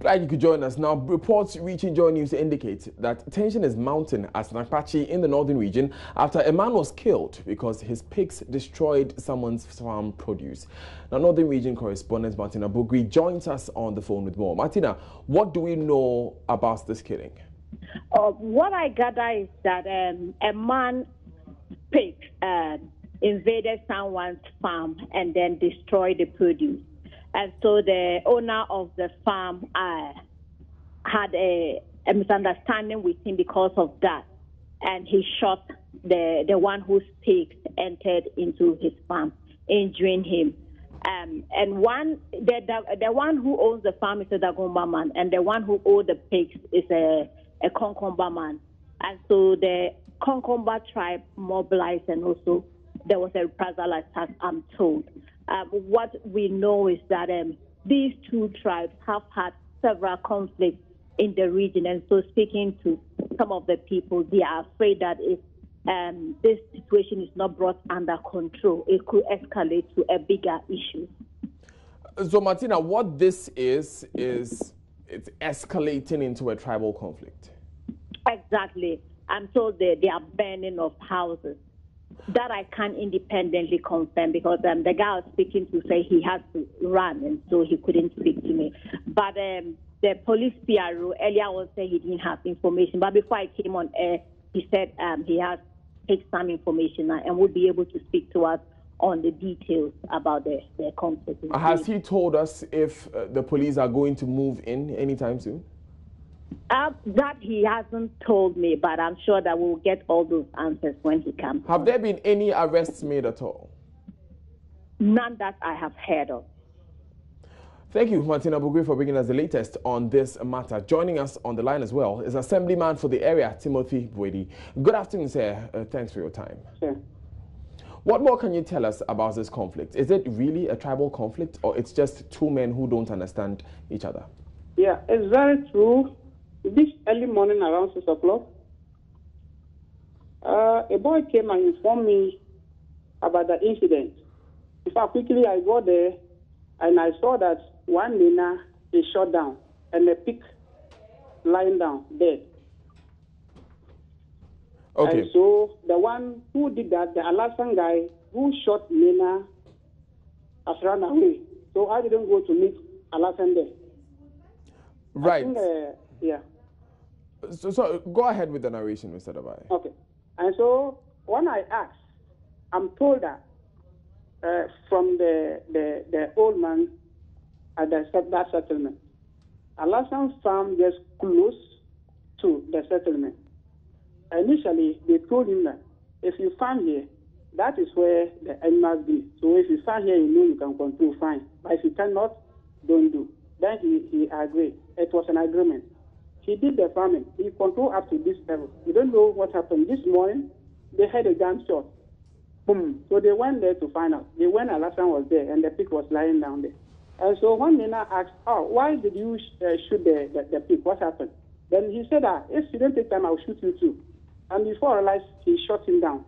Glad you could join us. Now, reports reaching Joy News indicate that tension is mounting at Nakpachi in the northern region after a man was killed because his pigs destroyed someone's farm produce. Now, northern region correspondent Martina Bugri joins us on the phone with more. Martina, what do we know about this killing? What I gather is that a man pig invaded someone's farm and then destroyed the produce. And so the owner of the farm had a misunderstanding with him because of that. And he shot the one whose pigs entered into his farm, injuring him. And the one who owns the farm is a Dagomba man, and the one who owns the pigs is a Konkomba man. And so the Konkomba tribe mobilized, and also there was a reprisal attack, I'm told. What we know is that these two tribes have had several conflicts in the region, and so speaking to some of the people, they are afraid that if this situation is not brought under control, it could escalate to a bigger issue. So, Martina, what this is it's escalating into a tribal conflict. Exactly. I'm told they are burning of houses. That I can't independently confirm because the guy I was speaking to said he had to run and so he couldn't speak to me. But the police PRO earlier on said he didn't have information. But before I came on air, he said he has taken some information and would be able to speak to us on the details about the conflict. Has he told us if the police are going to move in anytime soon? That he hasn't told me, but I'm sure that we'll get all those answers when he comes. Have there been any arrests made at all? None that I have heard of. Thank you, Martina Bugri, for bringing us the latest on this matter. Joining us on the line as well is Assemblyman for the area, Timothy Bwedi. Good afternoon, sir. Thanks for your time. Sure. What more can you tell us about this conflict? Is it really a tribal conflict, or it's just two men who don't understand each other? Yeah, it's very true. This early morning around 6 o'clock, a boy came and informed me about the incident. In fact, quickly I got there and I saw that one Nina is shot down and a pig lying down dead. Okay. And so the one who did that, the Alasan guy who shot Nina, has run away. So I didn't go to meet Alasan there. Right. I think, yeah. So go ahead with the narration, Mr. Dabai. Okay. And so when I asked, I'm told that from the old man at that settlement, Alasan farm just close to the settlement. Initially, they told him that if you farm here, that is where the animals be. So if you farm here, you know you can control, fine. But if you cannot, don't do. Then he agreed. It was an agreement. He did the farming. He controlled up to this level. We don't know what happened. This morning, they had a gunshot. Boom. So they went there to find out. They went, Alasan was there, and the pig was lying down there. And so one Nina asked, why did you shoot the pig? What happened? Then he said, if you don't take time, I'll shoot you too. And before I realized, he shot him down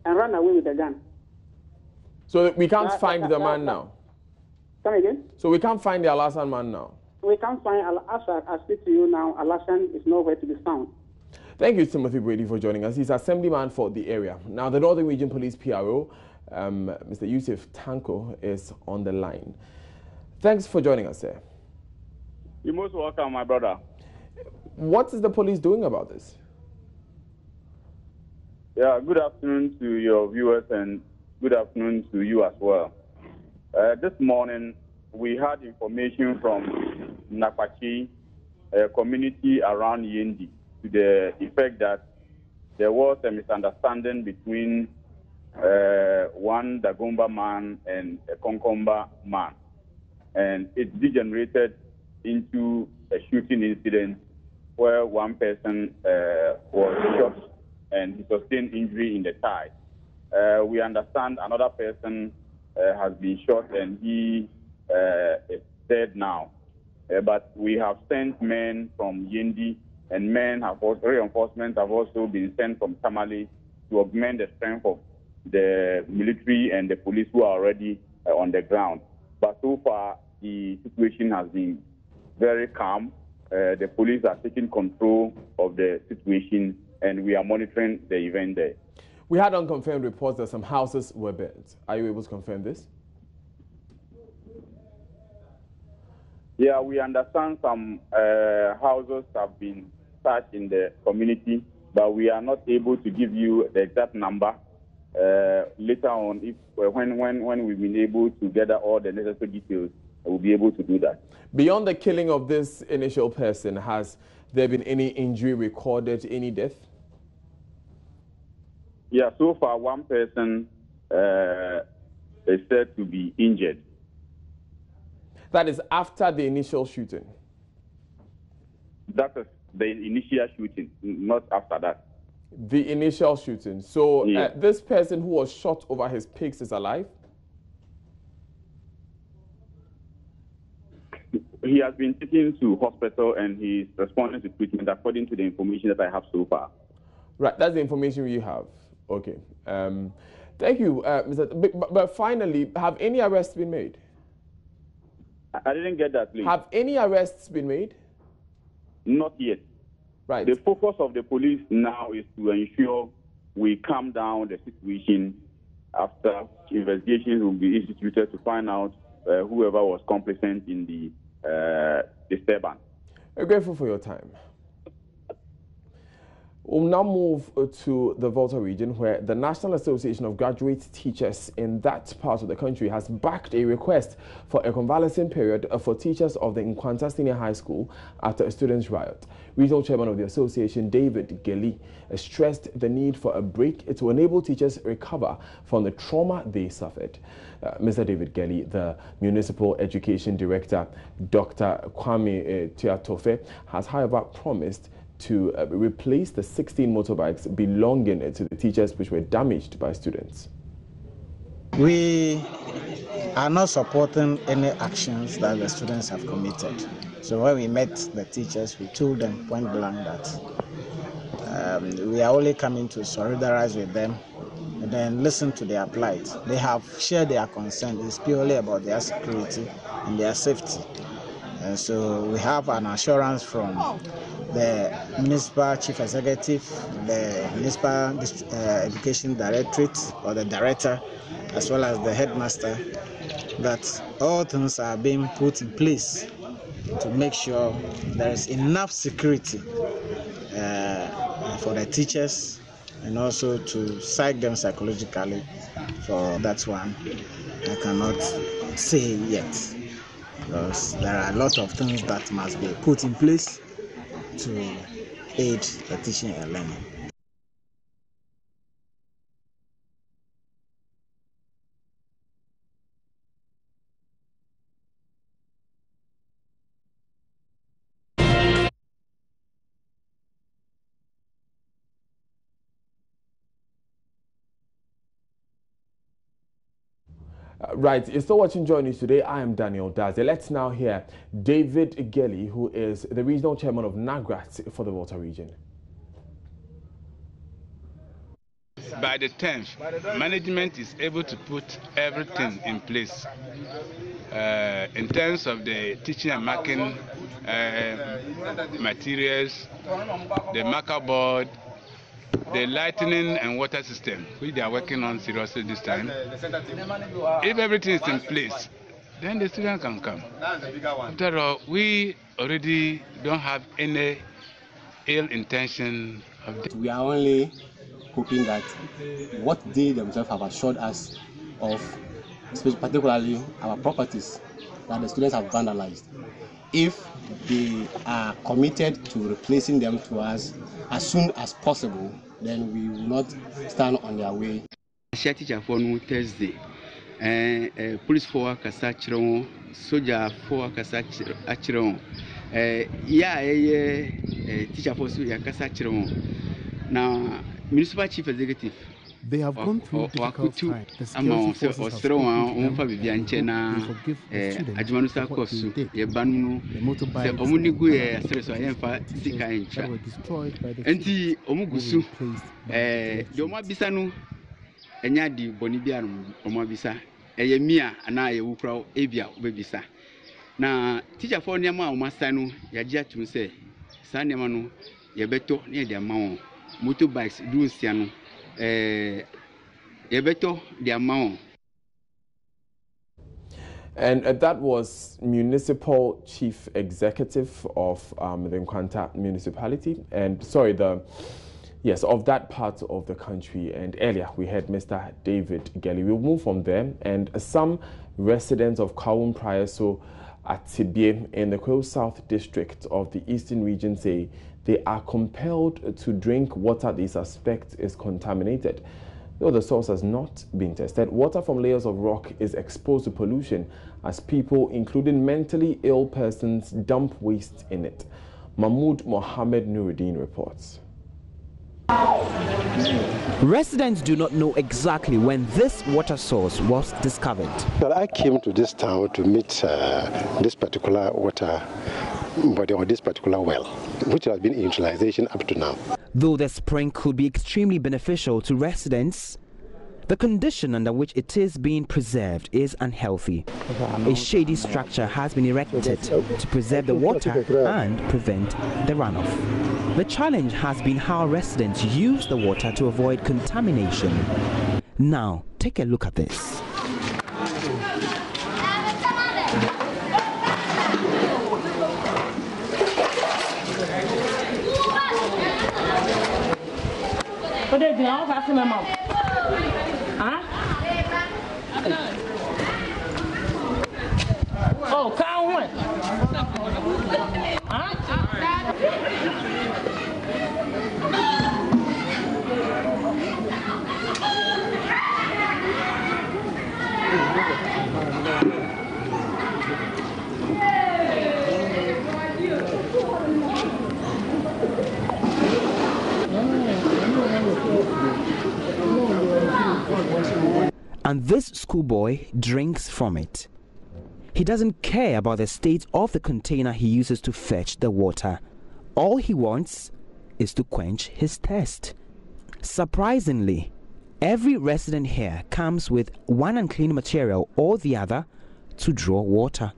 and ran away with the gun. So we can't find the man now? Come again? So we can't find the Alasan man now? We can't find, as I speak to you now, Alasan is nowhere to be found. Thank you, Timothy Bwedi, for joining us. He's Assemblyman for the area. Now, the Northern Region Police PRO, Mr. Yusuf Tanko, is on the line. Thanks for joining us, sir. You're most welcome, my brother. What is the police doing about this? Yeah, good afternoon to your viewers and good afternoon to you as well. This morning, we had information from Nakpachi, a community around Yendi, to the effect that there was a misunderstanding between one Dagomba man and a Konkomba man. And it degenerated into a shooting incident where one person was shot and he sustained injury in the thigh. We understand another person has been shot and he is dead now. But we have sent men from Yendi, and reinforcements have also been sent from Tamale to augment the strength of the military and the police who are already on the ground. But so far, the situation has been very calm. The police are taking control of the situation, and we are monitoring the event there. We had unconfirmed reports that some houses were burnt. Are you able to confirm this? Yeah, we understand some houses have been searched in the community, but we are not able to give you the exact number. Later on, if when we've been able to gather all the necessary details, we'll be able to do that. Beyond the killing of this initial person, has there been any injury recorded, any death? Yeah, so far one person is said to be injured. That is after the initial shooting? That is the initial shooting, not after that. The initial shooting. So yeah. This person who was shot over his pigs is alive? He has been taken to hospital and he's responding to treatment according to the information that I have so far. Right, that's the information you have. Okay. Thank you, Mr. But finally, have any arrests been made? I didn't get that, please. Have any arrests been made? Not yet. Right. The focus of the police now is to ensure we calm down the situation after investigations will be instituted to find out whoever was complicit in the disturbance. We're grateful for your time. We'll now move to the Volta region, where the National Association of Graduate Teachers in that part of the country has backed a request for a convalescing period for teachers of the Nkwanta Senior High School after a students' riot. Regional Chairman of the association, David Gelly, stressed the need for a break to enable teachers recover from the trauma they suffered. Mr. David Gelly, the Municipal Education Director, Dr. Kwame Tiatofe, has however promised to replace the 16 motorbikes belonging to the teachers which were damaged by students. We are not supporting any actions that the students have committed. So when we met the teachers, we told them point blank that we are only coming to solidarize with them and then listen to their plight. They have shared their concern. It's purely about their security and their safety. And so we have an assurance from the Municipal Chief Executive, the Municipal Education Directorate, or the Director, as well as the Headmaster, that all things are being put in place to make sure there is enough security for the teachers and also to psych them psychologically. For that one, I cannot say yet, because there are a lot of things that must be put in place to aid the teaching and learning. Right, you're still watching Joy News today. I am Daniel Daze. Let's now hear David Gelly, who is the regional chairman of NAGRAT for the Volta region. By the 10th, management is able to put everything in place in terms of the teaching and marking materials, the marker board, the lighting and water system, which they are working on seriously this time. If everything is in place, then the students can come. After all, we already don't have any ill intention of this. We are only hoping that what they themselves have assured us of, particularly our properties that the students have vandalized, if they are committed to replacing them to us as soon as possible, then we will not stand on their way. Teacher for Thursday, police for Kasa Chiron, soldier for Kasa Chiron, teacher for Kasa Chiron. Now, Municipal Chief Executive. They have gone through difficult times. The security forces have spoken to them. They forgive the students for what they did. The motorbikes that were destroyed by the students were replaced by the teachers. na teacher for nneɛma a wɔn asa no yɛagye atum sɛ saa nneɛma no yɛbɛtɔ ne yɛde ama wɔn motorbikes du nsia no yɛbɛtɔ de ama wɔn. And that was Municipal Chief Executive of the Nkwanta Municipality, and of that part of the country. And earlier we had Mr. David Gelly. We'll move from there, and some residents of Kawun Prayaso at Tibie in the Kweu South District of the Eastern Region say they are compelled to drink water they suspect is contaminated. Though the source has not been tested, water from layers of rock is exposed to pollution as people, including mentally ill persons, dump waste in it. Mahmoud Mohammed Nuruddin reports. Residents do not know exactly when this water source was discovered. Well, I came to this town to meet this particular water body or this particular well, which has been in utilization up to now. Though the spring could be extremely beneficial to residents, the condition under which it is being preserved is unhealthy. A shady structure has been erected to preserve the water and prevent the runoff. The challenge has been how residents use the water to avoid contamination. Now, take a look at this. Oh, count one. And this schoolboy drinks from it. He doesn't care about the state of the container he uses to fetch the water. All he wants is to quench his thirst. Surprisingly, every resident here comes with one unclean material or the other to draw water.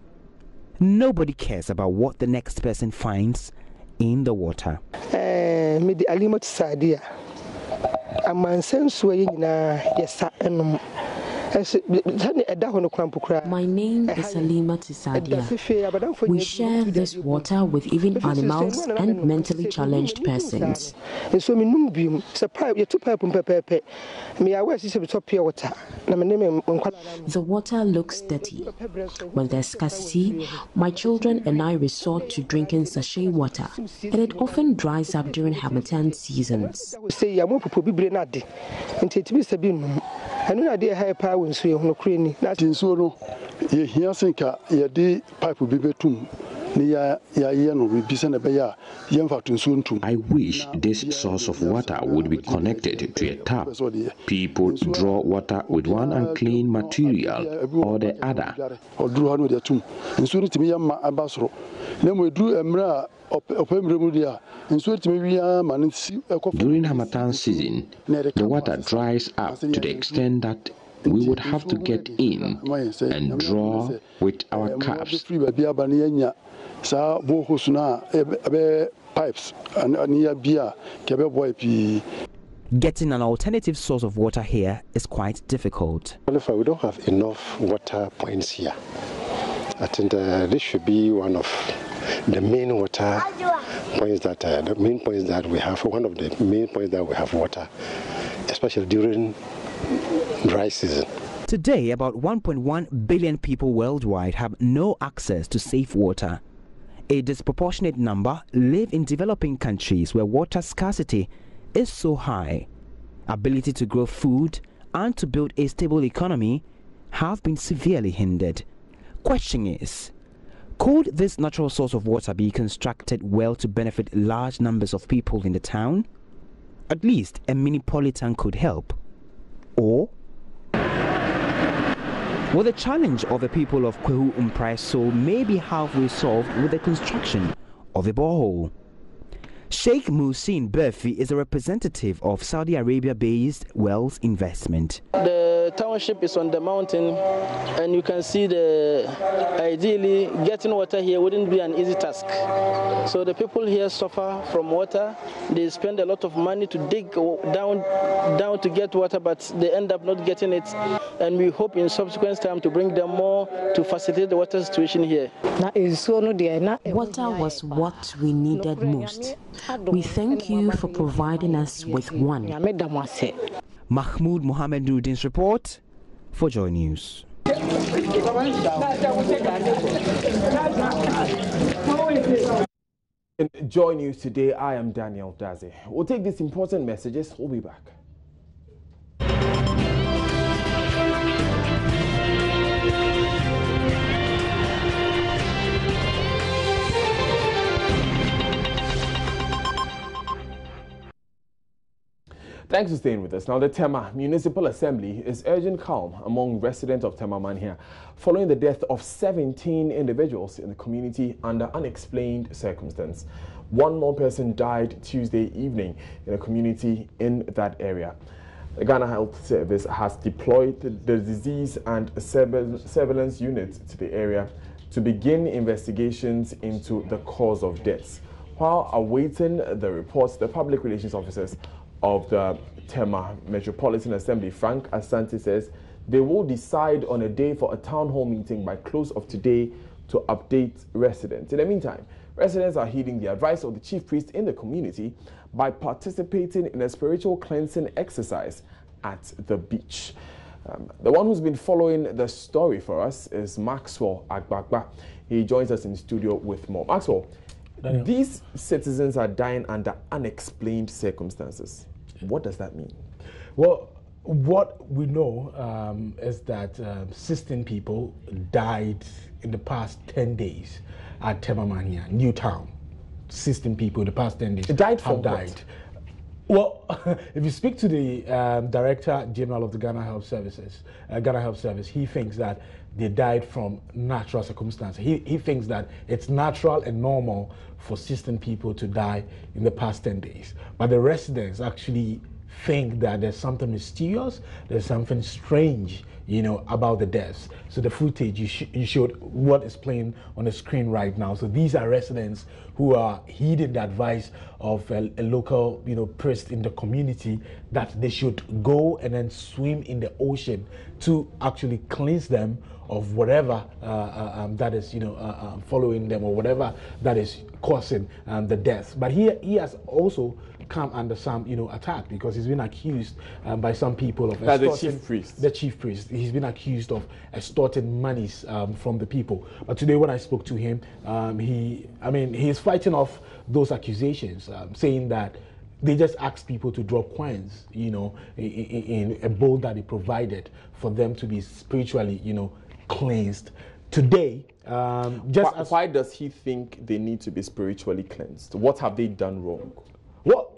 Nobody cares about what the next person finds in the water. My name is Halima Tisadia. We share this water with even animals and mentally challenged persons. The water looks dirty. When there's scarcity, my children and I resort to drinking sachet water, and it often dries up during Harmattan seasons. I wish this source of water would be connected to a tap. People draw water with one unclean material or the other. During Harmattan season, the water dries up to the extent that we would have to get in and draw with our cups. Getting an alternative source of water here is quite difficult. Well, we don't have enough water points here. I think this should be one of the main water points that we have. One of the main points that we have water, especially during dry season. Today, about 1.1 billion people worldwide have no access to safe water. A disproportionate number live in developing countries where water scarcity is so high. Ability to grow food and to build a stable economy have been severely hindered. Question is, could this natural source of water be constructed well to benefit large numbers of people in the town? At least a mini polytank could help. Or will the challenge of the people of Kweu Umpraso may be halfway solved with the construction of a borehole? Sheikh Muhsin Berfi is a representative of Saudi Arabia-based Wells Investment. The township is on the mountain, and you can see ideally getting water here wouldn't be an easy task. So the people here suffer from water. They spend a lot of money to dig down to get water, but they end up not getting it. And we hope in subsequent time to bring them more to facilitate the water situation here. Water was what we needed most. We thank you for providing us with one. Mahmoud Mohamed Nuddin's report for Joy News. In Joy News today, I am Daniel Daze. We'll take these important messages. We'll be back. Thanks for staying with us. Now, the Tema Municipal Assembly is urging calm among residents of Tema here following the death of 17 individuals in the community under unexplained circumstance. One more person died Tuesday evening in a community in that area. The Ghana Health Service has deployed the disease and surveillance unit to the area to begin investigations into the cause of deaths. While awaiting the reports, the public relations officers of the Tema Metropolitan Assembly, Frank Asante, says they will decide on a day for a town hall meeting by close of today to update residents. In the meantime, residents are heeding the advice of the chief priest in the community by participating in a spiritual cleansing exercise at the beach. The one who's been following the story for us is Maxwell Agbagba. He joins us in the studio with more. Maxwell, Daniel, these citizens are dying under unexplained circumstances. What does that mean? Well, what we know is that 16 people died in the past 10 days at Tema here, Newtown. 16 people in the past 10 days died have died. Well, if you speak to the Director General of the Ghana Health Service, he thinks that they died from natural circumstances. He thinks that it's natural and normal for 16 people to die in the past 10 days. But the residents actually think that there's something mysterious, there's something strange, about the deaths. So the footage you showed what is playing on the screen right now. So these are residents who are heeding the advice of a local, priest in the community that they should go and then swim in the ocean to actually cleanse them of whatever that is, following them, or whatever that is causing the death. But he has also come under some, attack, because he's been accused by some people of extorting. The chief priest. He's been accused of extorting monies from the people. But today, when I spoke to him, he's fighting off those accusations, saying that they just asked people to drop coins, in a bowl that he provided for them to be spiritually, cleansed. Today, why does he think they need to be spiritually cleansed? What have they done wrong? Well,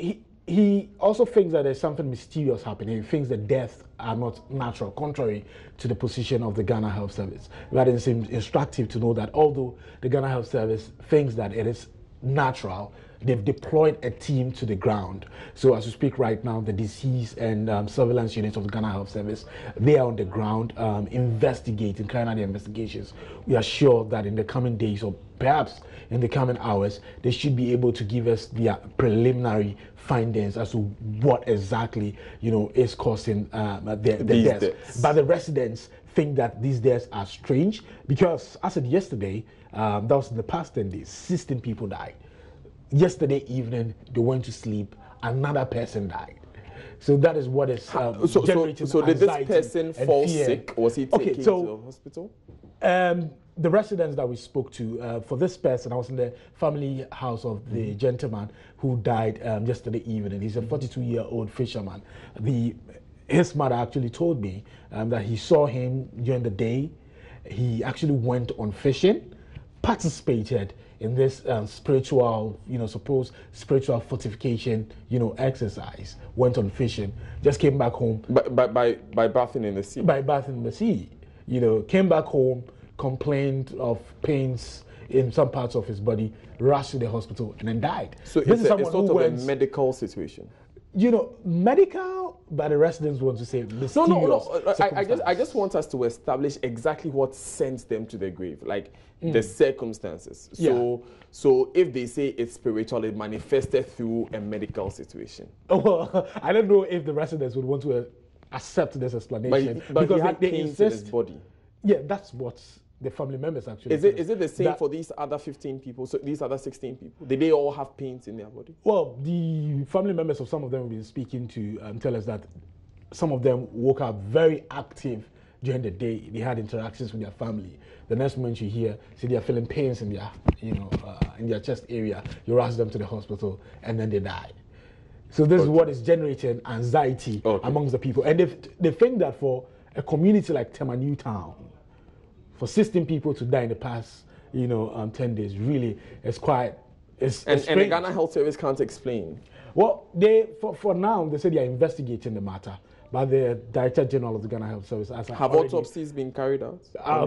he also thinks that there's something mysterious happening. He thinks that deaths are not natural, contrary to the position of the Ghana Health Service. But it seems instructive to know that although the Ghana Health Service thinks that it is natural, they've deployed a team to the ground. So as we speak right now, the disease and surveillance units of the Ghana Health Service, they are on the ground investigating, carrying out the investigations. We are sure that in the coming days, or perhaps in the coming hours, they should be able to give us their preliminary findings as to what exactly, is causing the deaths. But the residents think that these deaths are strange because, as I said yesterday, that was in the past 10 days, 16 people died. Yesterday evening, they went to sleep, another person died. So that is what is generating So did this person fall sick? Was he taken to the hospital? The residents that we spoke to, for this person, I was in the family house of the gentleman who died yesterday evening. He's a 42-year-old fisherman. His mother actually told me that he saw him during the day. He actually went on fishing, participated in this spiritual, supposed spiritual fortification, exercise, went on fishing, just came back home. By bathing in the sea? By bathing in the sea. Came back home, complained of pains in some parts of his body, rushed to the hospital, and then died. So it's a sort of a medical situation? medical, but the residents want to say mysterious. No. I just want us to establish exactly what sent them to the grave, like the circumstances. So if they say it's spiritual, it manifested through a medical situation. Well, I don't know if the residents would want to accept this explanation, but because he had they pains insist, in his body. Yeah, that's what the family members actually. Is it the same for these other 15 people? So these other 16 people, did they all have pains in their body? Well, the family members of some of them we've been speaking to tell us that some of them woke up very active during the day. They had interactions with their family. The next moment you hear, see they are feeling pains in their, in their chest area. You rush them to the hospital, and then they die. So this is what is generating anxiety amongst the people, and they think that for a community like Tema Newtown, for 16 people to die in the past, 10 days, really, it's quite. And the Ghana Health Service can't explain. Well, for now they say they are investigating the matter, but the Director General of the Ghana Health Service have autopsies been carried out?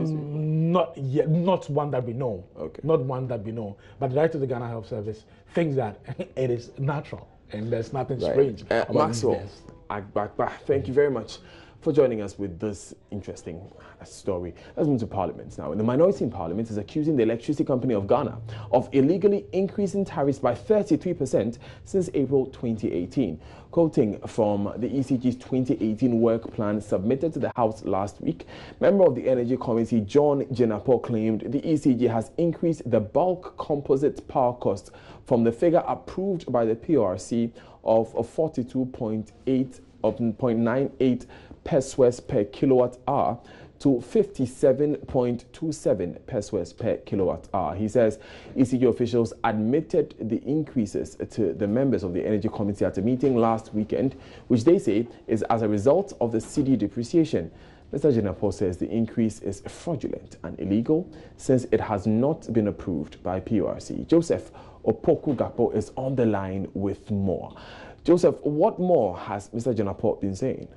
Not yet, not one that we know. Okay. Not one that we know. But the Director of the Ghana Health Service thinks that it is natural and there's nothing strange about Maxwell this. Agbagba, thank you very much for joining us with this interesting story. Let's move to Parliament now. The minority in Parliament is accusing the Electricity Company of Ghana of illegally increasing tariffs by 33% since April 2018. Quoting from the ECG's 2018 work plan submitted to the House last week, member of the Energy Committee John Jenapo claimed the ECG has increased the bulk composite power cost from the figure approved by the PRC of 42.98 pesos per kilowatt hour to 57.27 pesos per kilowatt hour. He says ECG officials admitted the increases to the members of the Energy Committee at a meeting last weekend, which they say is as a result of the cedi depreciation. Mr. Jenapo says the increase is fraudulent and illegal since it has not been approved by PRC. Joseph Opoku Gakpo is on the line with more. Joseph, what more has Mr. Jenapo been saying?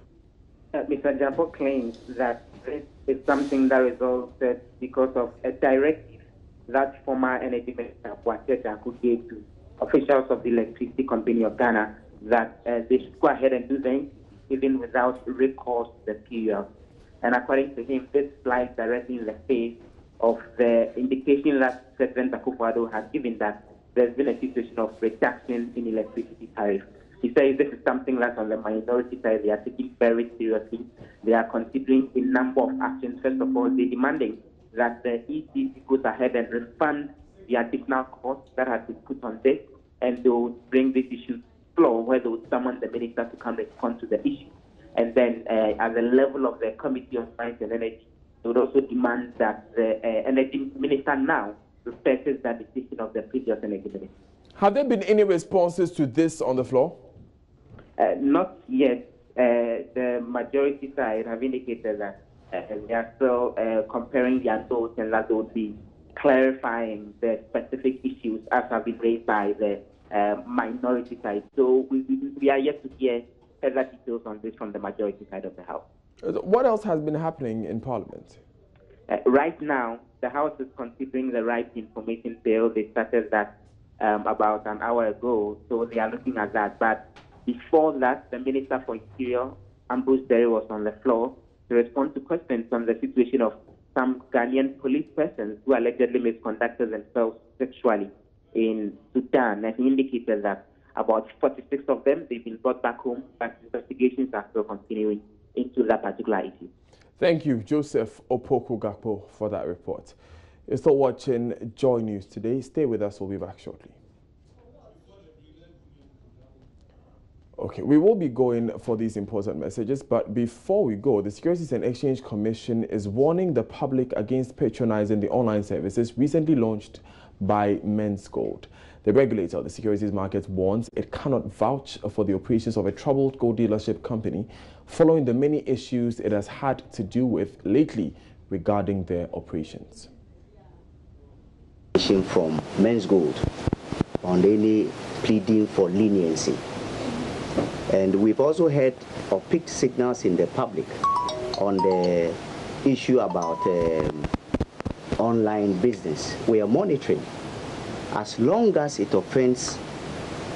Mr. Jenapo claims that this is something that resulted because of a directive that former Energy Minister Boakye Janku gave to officials of the Electricity Company of Ghana that they should go ahead and do things even without recourse to the PUL. And according to him, this flies directly in the face of the indication that President Akufo-Addo has given that there's been a situation of reduction in electricity tariff. He says this is something that on the minority side they are taking very seriously. They are considering a number of actions. First of all, they're demanding that the ECC goes ahead and refund the additional cost that has been put on this, and they will bring this issue to the floor where they will summon the minister to come respond to the issue. And then at the level of the Committee on Mines and Energy, they would also demand that the Energy Minister now respects that decision of the previous Energy Minister. Have there been any responses to this on the floor? Not yet. The majority side have indicated that they are still comparing their thoughts and that they would be clarifying the specific issues as have been raised by the minority side. So we are yet to hear further details on this from the majority side of the House. What else has been happening in Parliament? Right now, the House is considering the Right to Information Bill. They started that about an hour ago, so they are looking at that. But before that, the Minister for Interior, Ambrose Derry, was on the floor to respond to questions on the situation of some Ghanaian police persons who allegedly misconducted themselves sexually in Sudan. And he indicated that about 46 of them, they've been brought back home, but investigations are still continuing into that particular issue. Thank you, Joseph Opoku Gakpo, for that report. You're still watching Joy News today. Stay with us. We'll be back shortly. Okay, we will be going for these important messages, but before we go, the Securities and Exchange Commission is warning the public against patronizing the online services recently launched by Men's Gold. The regulator of the securities market warns it cannot vouch for the operations of a troubled gold dealership company following the many issues it has had to deal with lately regarding their operations. From Men's Gold on any pleading for leniency. And we've also heard of picked signals in the public on the issue about online business. We are monitoring. As long as it offends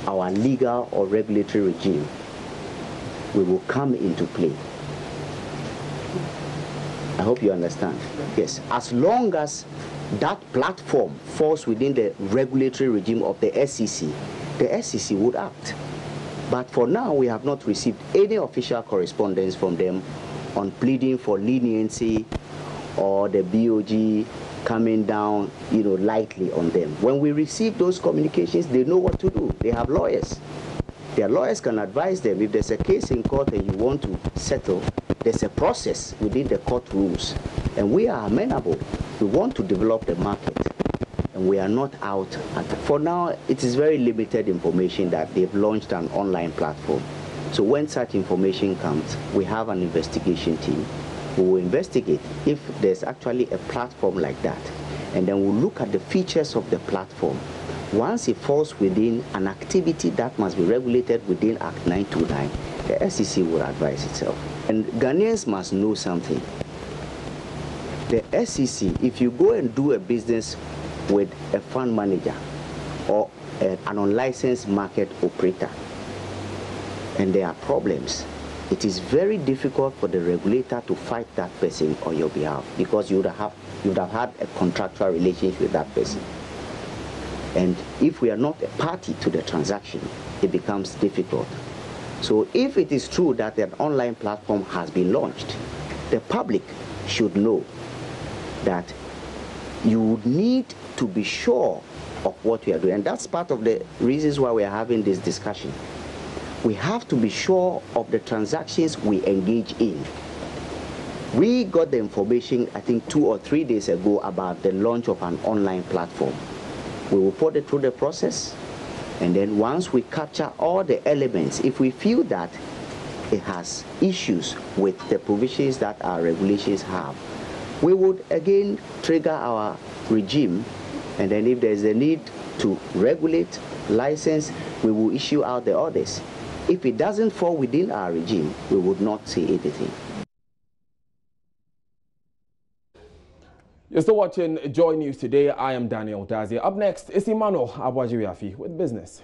our legal or regulatory regime, we will come into play. I hope you understand. Yes, as long as that platform falls within the regulatory regime of the SEC would act. But for now, we have not received any official correspondence from them on pleading for leniency or the BOG coming down, lightly on them. When we receive those communications, they know what to do. They have lawyers. Their lawyers can advise them. If there's a case in court and you want to settle, there's a process within the court rules. And we are amenable. We want to develop the market. And we are not out. For now, it is very limited information that they've launched an online platform. So when such information comes, we have an investigation team who will investigate if there's actually a platform like that. And then we'll look at the features of the platform. Once it falls within an activity that must be regulated within Act 929, the SEC will advise itself. And Ghanaians must know something. The SEC, if you go and do a business with a fund manager or an unlicensed market operator, and there are problems, it is very difficult for the regulator to fight that person on your behalf because you would have had a contractual relationship with that person. And if we are not a party to the transaction, it becomes difficult. So if it is true that an online platform has been launched, the public should know that you would need to be sure of what we are doing. And that's part of the reasons why we are having this discussion. We have to be sure of the transactions we engage in. We got the information, I think 2 or 3 days ago, about the launch of an online platform. We will put it through the process, and then once we capture all the elements, if we feel that it has issues with the provisions that our regulations have, we would again trigger our regime, and then if there's a need to regulate, license, we will issue out the orders. If it doesn't fall within our regime, we would not say anything. You're still watching Joy News Today. I am Daniel Dazie. Up next is Emmanuel Abwajiriafi with business.